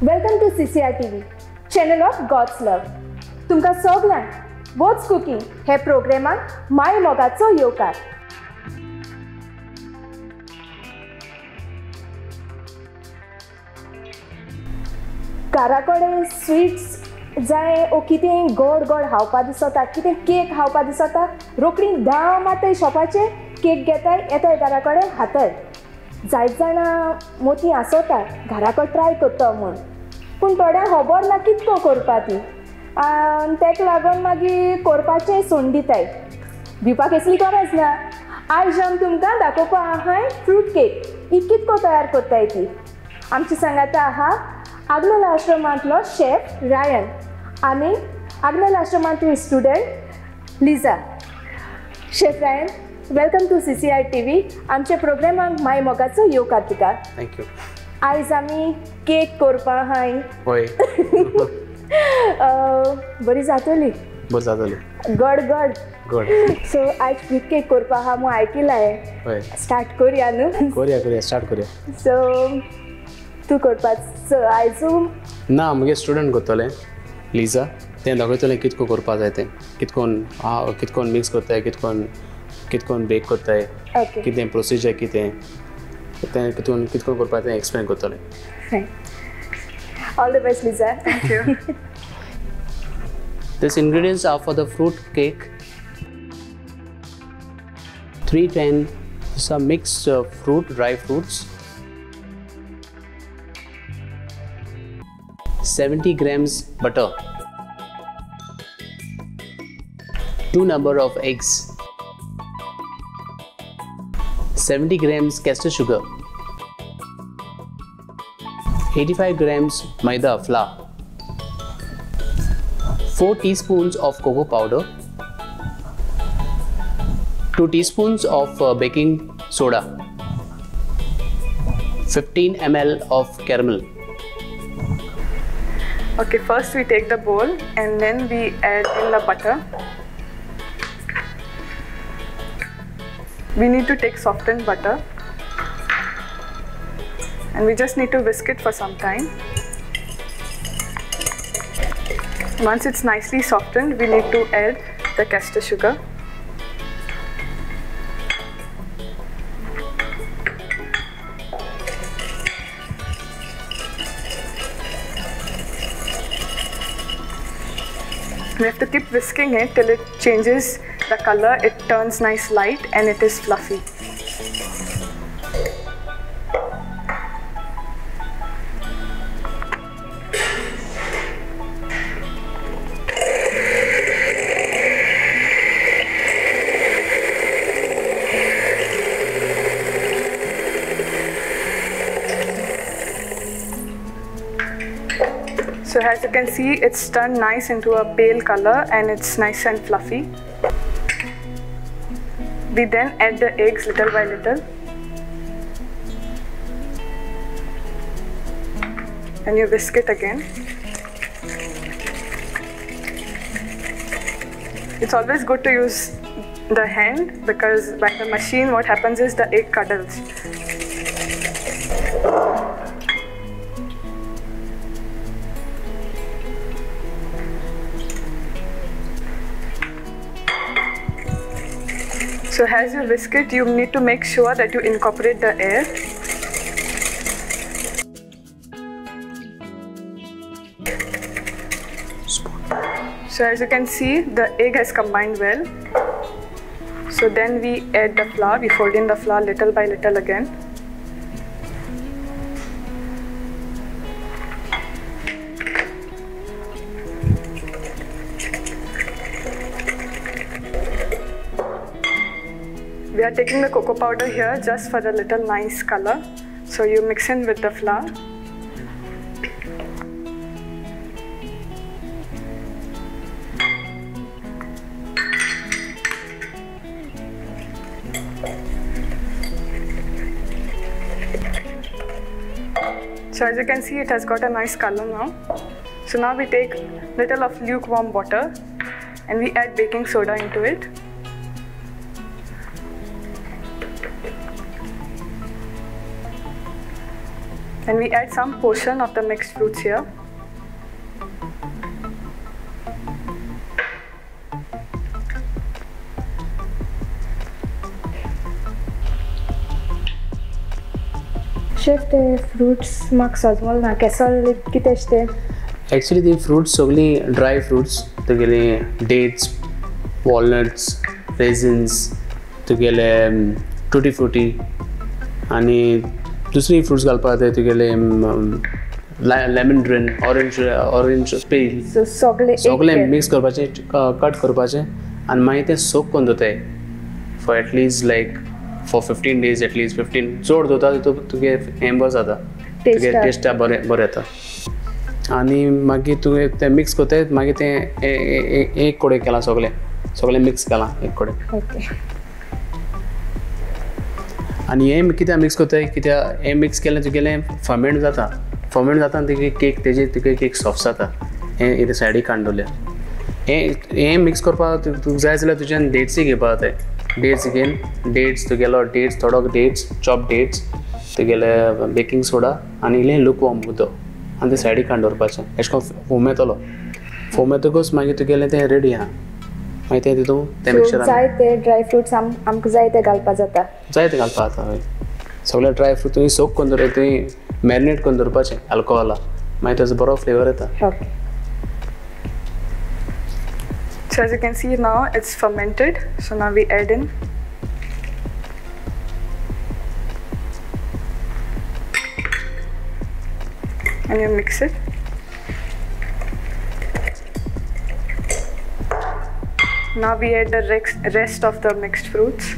Welcome to CCR TV, channel of God's love. तुमकां सगळ्यांक watts cooking hey प्रोग्रामांत my मोगाचो येवकार. घरा कडेन स्वीट्स जाय ओ कितें गोड गोड खावपा दिसता, कितें केक खावपा दिसता, रोखडी धा माताय शॉपाचेर केक घेताय येताय घरा कडेन खाताय. जायत जाणां मोती आसोता घरा कडेन ट्राय करता म्हूण, पूण थोड्यांक खबर ना कितको करपा ती, आनी तेका लागून मागीर करपाचें सोडून दिताय. भिवपाक कसली गरज ना. आयज आमी तुमकां दाखोवपा आहाय फ्रूट केक ही कितको तयार करताय ती. आमची सांगाता आहा आग्नेल आश्रमांतलो शेफ रायन आनी आग्नेल आश्रमांतली student Lisa. Chef Ryan, welcome to CCR TV. आमच्या प्रोग्रामाक माय मोगाचो येवकार तुका. थँक्यू. आयज आमी केक करपा आहाय. होय. बरी जातली. बरी जातली. गड गड गड. सो आयज फ्रूट केक करपा आहा म्हूण आयकिलाय. होय. स्टार्ट करुया न्हू. करुया स्टार्ट करुया. सो तूं करपाचो आयजू ना मुगे स्टुडंट करतले लिजा, तें दाखयतलें कितको करपा जाय तें, कितकोन मिक्स करताय, कितकोन बेक करताय, ओके कितें प्रोसिजर कितें तें कितकोन करपा तें एक्सप्लेन करतलें. All the best Lisa. Thank you. These ingredients are for the fruit cake. 310 some mixed dry fruits, 70 grams butter, 2 number of eggs, 70 grams castor sugar, 85 grams maida flour, 4 teaspoons of cocoa powder, 2 teaspoons of baking soda, 15 ml of caramel. Okay, first we take the bowl and then we add in the butter. We need to take softened butter and we just need to whisk it for some time. Once it's nicely softened, we need to add the castor sugar. We have to keep whisking it till it changes the color, it turns nice light and it is fluffy. So as you can see, it's turned nice into a pale color and it's nice and fluffy. We then add the eggs little by little. And you whisk it again. It's always good to use the hand because by the machine what happens is the egg cuddles. So as you whisk it, you need to make sure that you incorporate the air. So as you can see, the egg has combined well. So then we add the flour, we fold in the flour little by little again. We are taking the cocoa powder here just for a little nice color. So you mix in with the flour. So as you can see, it has got a nice color now. So now we take little of lukewarm water and we add baking soda into it. And we add some portion of the mixed fruits here. Chef ते fruits म्हाका सजमल ना केसोल कितें ते actually ती fruits सगळी dry fruits तुगेले dates walnuts resins तुगेले टुटी फ्रुटी आनी दुसरी फ्रुट्स घालपा जाय तुगेले लेमन ड्रिन ऑरेंज पील सो सगळे मिक्स करपाचें कट करपाचें आनी मागीर तें सोक करून दवरताय for at least like for 15 days at least 15 चड दवरता तितून तुगे हें बरें जाता तुगे टेस्ट बरें येता आनी मागीर तुवें तें मिक्स करताय मागीर तें एक कोडे केलां सगळें मिक्स केलां एक कोडे ओके आनी हें कित्याक मिक्स करताय कित्याक हें मिक्स केलें तुगेलें फर्मेंट जाता आनी तुगे केक सॉफ्ट जाता हें सायडीक काडून दवरल्यार हें मिक्स करपाक तुका जाय जाल्यार तुज्यान डेट्सूय घेवपा जाय डेट्स तुगेलो डेट्स थोडो डेट्स चॉप डेट्स तुगेले बेकिंग सोडा आनी इल्लें लुकवॉर्म उदक आनी तें सायडीक काडून दवरपाचें अशें करून फोम येतकच मागीर तुगेलें तें रेडी आहा मागीर तें तितून तें मिक्सरान जाय ते ड्राय फ्रुट्स आमकां जाय ते घालपा जाता हय सगळे ड्राय फ्रूट तुवें सोक करून दवर तुवें मॅरिनेट करून दवरपाचें अल्कोहोला मागीर तेजो बरो फ्लेवर येता okay So as you can see now, it's fermented. So now we add in. And you mix it. Now we add the rest of the mixed fruits.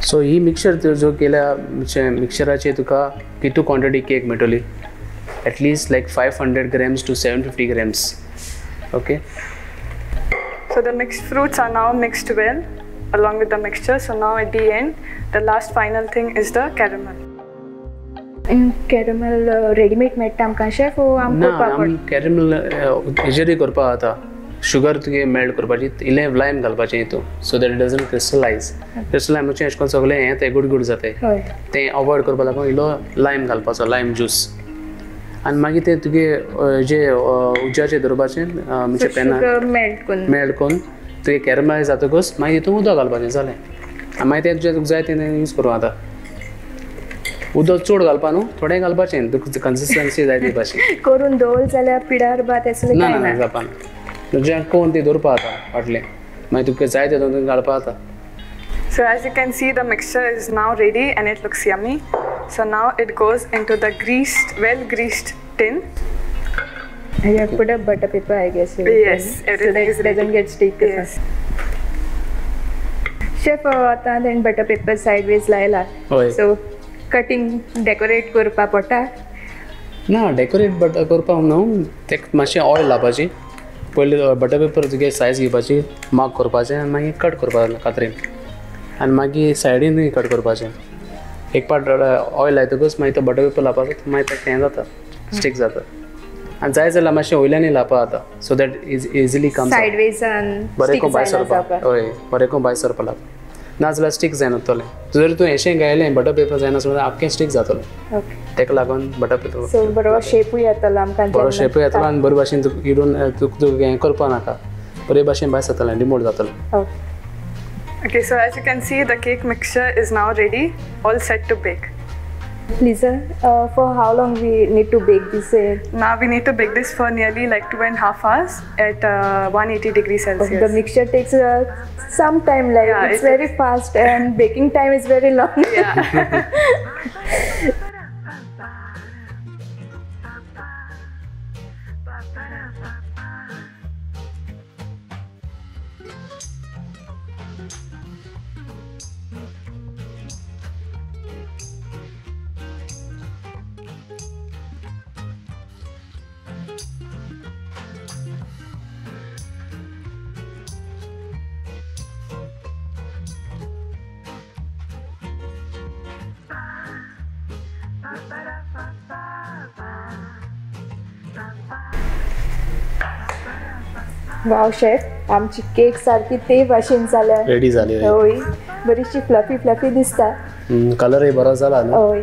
So he mixer जो केल्या मिक्सराचे तुका कितू quantity cake मेळटली at least like 500 grams to 750 grams okay So the mixed fruits are now mixed well along with the mixture. So now at the end, the last final thing is the caramel. Caramel readymade मेळटा आमकां chef ना आमी caramel हेजेरूय करपा जाता sugar तुगे melt करपाची इल्लें lime घालपाचें हितून सो दॅट इट डजंट क्रिस्टलायज मातशें अशें करून सगळें हें तें गुड जाताय तें अवॉयड करपा लागून इल्लो लायम घालपाचो लायम ज्यूस आनी मागीर तें तुगे जे उज्याचेर दवरपाचें म्हणजे पेनार मेल्ट करून तुगे कॅरमलायज जातकच मागीर हितून उदक घालपाचें जालें आनी मागीर तें तुजें तुका जाय तें यूज करूं आतां उदक चड घालपा न्हू थोडें घालपाचें तुका कन्सिस्टन्सी जाय ती भाशेन करून दवरल जाल्यार पिडार भात असलें ना ना जावपाना तुजें कोण ती दवरपा जाता फाटलें मागीर तुका जाय तें घालपा जाता So as you can see, the mixture is now ready and it looks yummy. So now it goes into the well greased tin. I have put a butter paper, I guess. Yes, everything so that it doesn't get sticky. Yes. Chef, then butter paper sideways laila. So cutting, decorate करपा पडटा. ना decorate करपाक न्हू तेका मातशें oil लावपाची पयलीं butter paper तुगे सायज घेवपाची मार्क करपाचें आनी मागीर कट करपाक कात्रेन आनी मागीर सायडीन कट करपाचें एक पार्ट ऑयल लायतकच मागीर तो बटर पेपर लावपाचो मागीर तें हें जाता स्टीक जाता आनी जाय जाल्यार मातशें वयल्यानूय लावपा जाता सो दॅट इजिली कम सायडवेज बरें को भायर सरपा हय बरें को भायर सरपा लागता ना जाल्यार स्टीक जायनासतलें जर तूं हेशें गायलें बटर पेपर जायनासलें आख्खें स्टीक जातलें तेका लागून बटर पेपर सो बरो शेपूय येतलो आमकां बरो शेपूय येतलो आनी बरे भाशेन इडून तुका हें करपा नाका बरे भाशेन भायर सरतलें रिमोट जातलें Okay, so as you can see, the cake mixture is now ready, all set to bake. Lisa, for how long we need to bake this? Now we need to bake this for nearly like 2.5 hours at 180 degrees Celsius. The mixture takes some time, like yeah, it's very fast and baking time is very long. Yeah. Ba-ba-da-ba-ba-ba. Wow chef आमची cake सारखी ते भाशेन जाल्या ready जाली होय बरीचशी fluffy दिसता कलरय बरो जाला न्हू होय.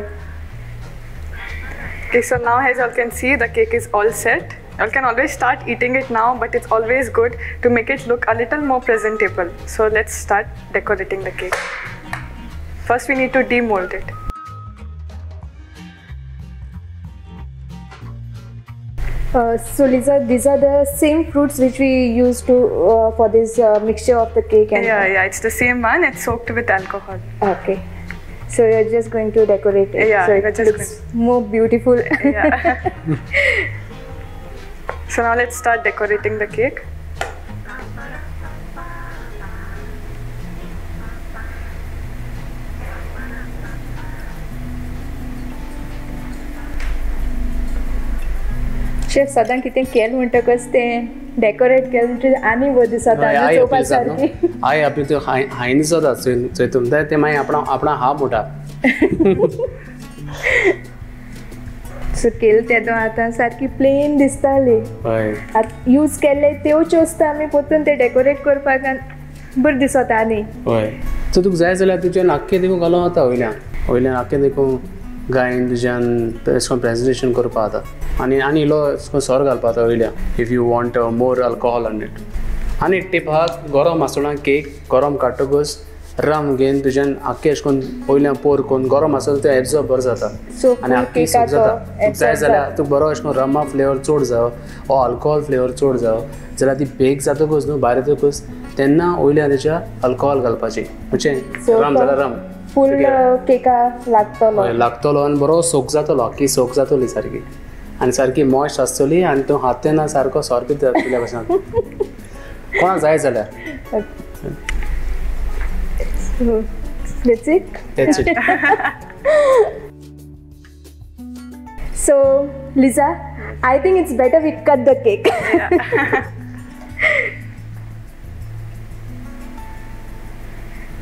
Okay, so now as you all can see, the cake is all set. You all can always start eating it now, but it's always good to make it look a little more presentable. So let's start decorating the cake. First we need to demold it. So Lisa, these are the same fruits which we use to for this mixture of the cake and Yeah, it's the same one. It's soaked with alcohol. Okay. So you're just going to decorate it. Yeah, so we're it just looks more beautiful. Yeah. So now let's start decorating the cake. Chef सदां कितें केलें म्हणटकच तें decorate केलें म्हणजे आनी बरें दिसता आनी चोवपा सारकी आय आपली त्यो हायन जाता चोय तुमकां ते मागीर आपणा हा मोठा सो केलें तेदो आतां सारकी प्लेन दिसताली हय यूज केल्ले त्योच वस्तू आमी पोतून ते डेकोरेट करपाक बरें दिसता आनी हय सो तुका जाय जाल्यार तुजें आख्खें देखून घालूं जाता वयल्यान आख्खें देखून गायन तुज्यान अशें करून प्रेजेंटेशन करपा जाता आनी इल्लो अशें करून सोर घालपा जाता वयल्यान if you want more alcohol on it आनी टीप आहा गरम आसतना केक गरम काडटकच रम घेवन तुज्यान आख्खें अशें करून वयल्यान पोर करून गरम आसतना तें एब्जॉर्ब बरो जाता आनी आख्खी सूक जाता तुका जाय जाल्यार तुका बरो अशें करून रमा फ्लेवर चड जावं ओ अल्कोहॉल फ्लेवर चड जावं जाल्यार ती बेक जातकच न्हू भायर येतकच तेन्ना वयल्यान तेच्या अल्कोहॉल घालपाचें म्हणजे रम जाल्यार रम फूल केका लागतलो आनी बरो सोक जातलो आख्खी सोक जातली सारकी आनी सारकी मॉइस्ट आसतली आनी तो हात तेन्ना सारको सोरपीत जातल्या भशेन कोणाक जाय जाल्यार That's it. So Lisa, I think it's better we cut the cake.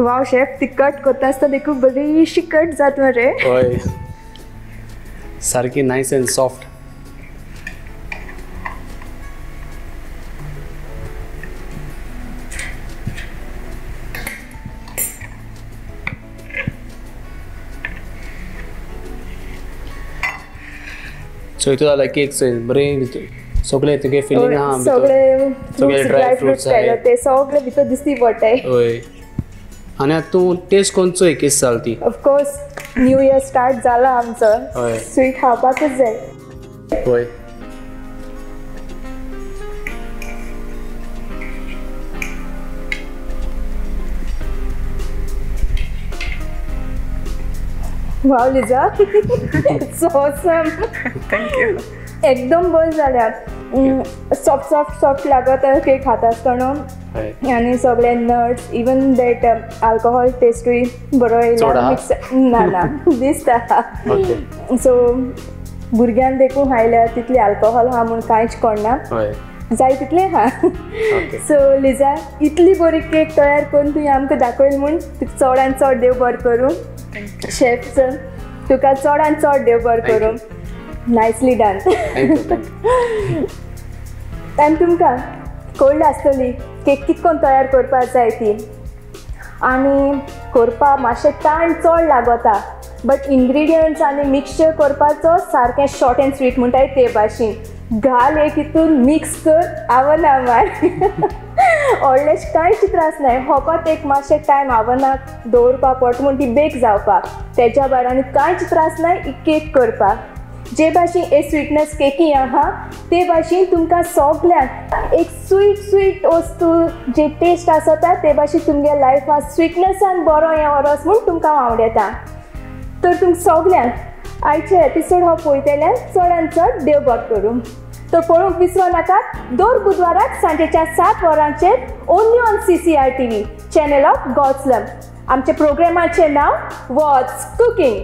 Wow chef ती कट करता आसतना देखून बरीशी कट जात मरे हय सारकी नायस एंड सॉफ्ट सो हितून जाल्यार केक बरें सगळे तुगे फिलींग आहा सगळे ड्राय फ्रुट्स ते सगळे भितर दिसती पडटाय हय आनी आतां तूं टेस्ट कोन्न चोय केस जाल ती ऑफकोर्स न्यू इयर स्टार्ट जाला आमचो हय स्वीट खावपाकूच जाय हय वाव Lija it's awesome Thank you. एकदम बरें जाल्या सॉफ्ट लागत केक खाता आसतना आनी सगळे नट्स इवन दॅट अल्कोहॉल टेस्टूय बरो येयला मिक्स ना दिसता सो भुरग्यांक देखून खायल्यार तितली अल्कोहॉल हा म्हूण कांयच कोणना जाय तितलें हा सो लिजा इतली बरी केक तयार करून तुवें आमकां दाखयली म्हूण तुका चडान चड देव बरें करूं शेफ तुका चडान चड देव बरें करूं नायसली डन आनी तुमकां कळ्ळी आसतली केक कितकोन तयार करपाक जाय ती आनी करपाक मातशें टायम चड लागता बट इंग्रेडियंट्स आनी मिक्सचर करपाचो सारकें शॉर्ट एंड स्वीट म्हणटाय ते भाशेन घाल एक हितून मिक्स कर आवना मार व्हडलेशें कांयच त्रास नाय फकत एक मातशें टायम आवनाक दवरपाक पडटा म्हूण ती बेक जावपाक तेच्या भायर आनी कांयच त्रास नाय ही केक करपाक जे भाशेन ए स्वीटनेस केकी आहा ते भाशेन तुमकां सगळ्यांक एक स्वीट वस्तू जे टेस्ट आसता ते भाशेन तुमगे लायफान स्वीटनेसान बरो हें वरस म्हूण तुमकां आवडटा तर तुमकां सगळ्यांक आयचे एपिसोड हो पळयतल्यान चडान चड देव बरें करूं तो पळोवंक विसरो नाकात दर बुधवाराक सांजेच्या 7 वरांचेर only on CCR TV channel of God's love आमच्या प्रोग्रामाचें नांव वॉट्स कुकिंग